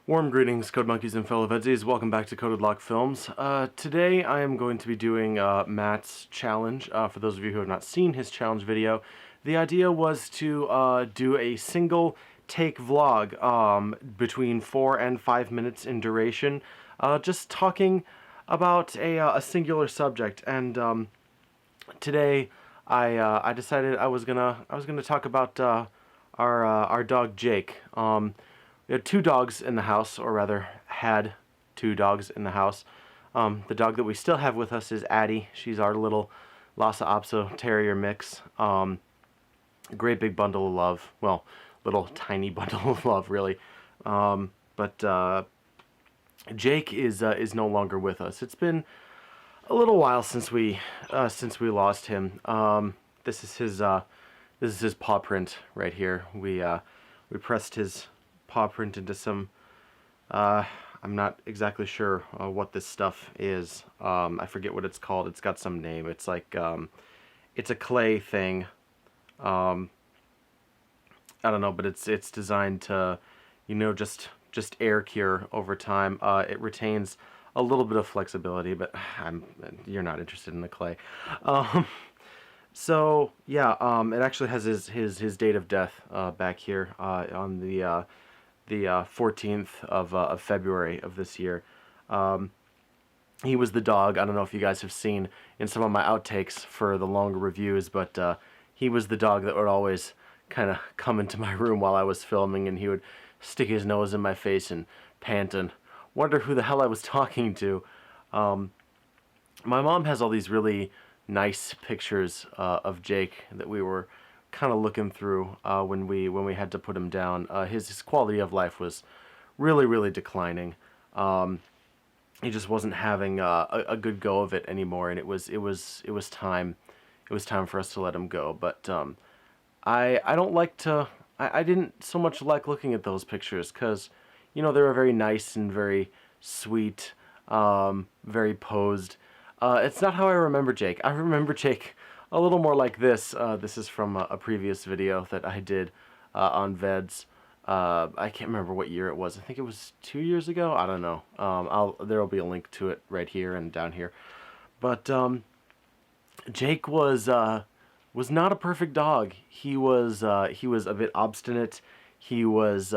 Warm greetings, Code Monkeys and fellow VEDSies. Welcome back to CodedLockFilms. Today I am going to be doing Matt's challenge. For those of you who have not seen his challenge video, the idea was to do a single take vlog between 4 and 5 minutes in duration, just talking about a singular subject. And today I decided I was gonna talk about our dog Jake. We had two dogs in the house, or rather, had two dogs in the house. The dog that we still have with us is Addie. She's our little Lhasa Apso Terrier mix. Great big bundle of love. Well, little tiny bundle of love, really. But Jake is no longer with us. It's been a little while since we lost him. This is his paw print right here. We pressed his paw print into some, I'm not exactly sure what this stuff is. I forget what it's called. It's got some name. It's like, it's a clay thing. I don't know, but it's designed to, you know, just air cure over time. It retains a little bit of flexibility, but you're not interested in the clay. So yeah, it actually has his date of death back here on the 14th of February of this year. He was the dog. I don't know if you guys have seen in some of my outtakes for the longer reviews, but he was the dog that would always kind of come into my room while I was filming, and he would stick his nose in my face and pant and wonder who the hell I was talking to. My mom has all these really nice pictures of Jake that we were kind of looking through when we had to put him down. His quality of life was really declining. He just wasn't having a good go of it anymore, and it was time for us to let him go. But I don't like to. I didn't so much like looking at those pictures because, you know, they were very nice and very sweet, very posed. It's not how I remember Jake. I remember Jake a little more like this. This is from a previous video that I did on VEDS. I can't remember what year it was. I think it was 2 years ago. I don't know. There'll be a link to it right here and down here. But Jake was not a perfect dog. He was a bit obstinate. He was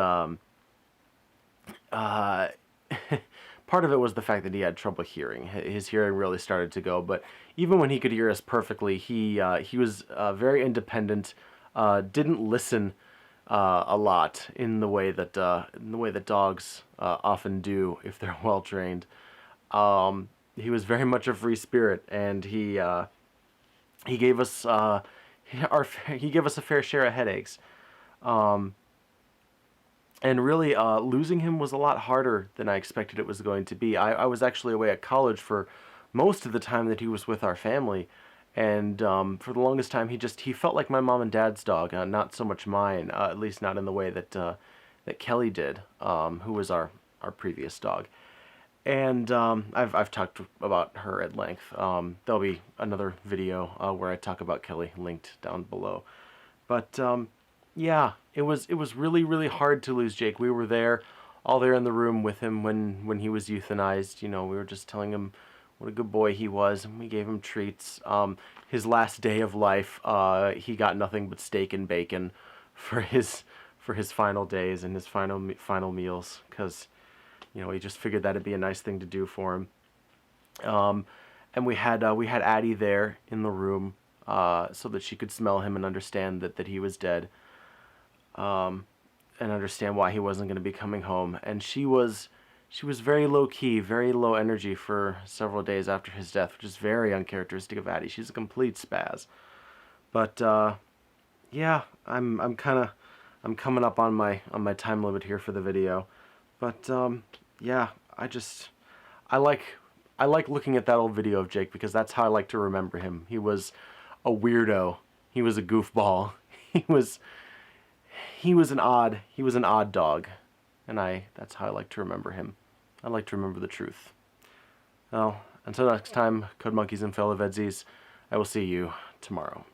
part of it was the fact that he had trouble hearing. His hearing really started to go, but even when he could hear us perfectly, he was very independent. Didn't listen a lot in the way that dogs often do if they're well trained. He was very much a free spirit, and he gave us a fair share of headaches. And really, losing him was a lot harder than I expected it was going to be. I was actually away at college for most of the time that he was with our family, and for the longest time he felt like my mom and dad's dog, not so much mine, at least not in the way that Kelly did, who was our previous dog. And I've talked about her at length. There'll be another video where I talk about Kelly linked down below. But yeah, it was really hard to lose Jake. We were all there in the room with him when he was euthanized. You know, we were just telling him what a good boy he was, and we gave him treats. His last day of life, he got nothing but steak and bacon for his final days and his final meals, because, you know, he just figured that'd be a nice thing to do for him. And we had Addie there in the room so that she could smell him and understand that he was dead. And understand why he wasn't going to be coming home. And she was very low-key, very low energy for several days after his death, which is very uncharacteristic of Addie. She's a complete spaz. But yeah, I'm coming up on my time limit here for the video. But yeah, I like looking at that old video of Jake because that's how I like to remember him. He was a weirdo. He was a goofball. He was an odd dog, and that's how I like to remember him. I like to remember the truth. Well, until next time, Code Monkeys and fellow VEDSies, I will see you tomorrow.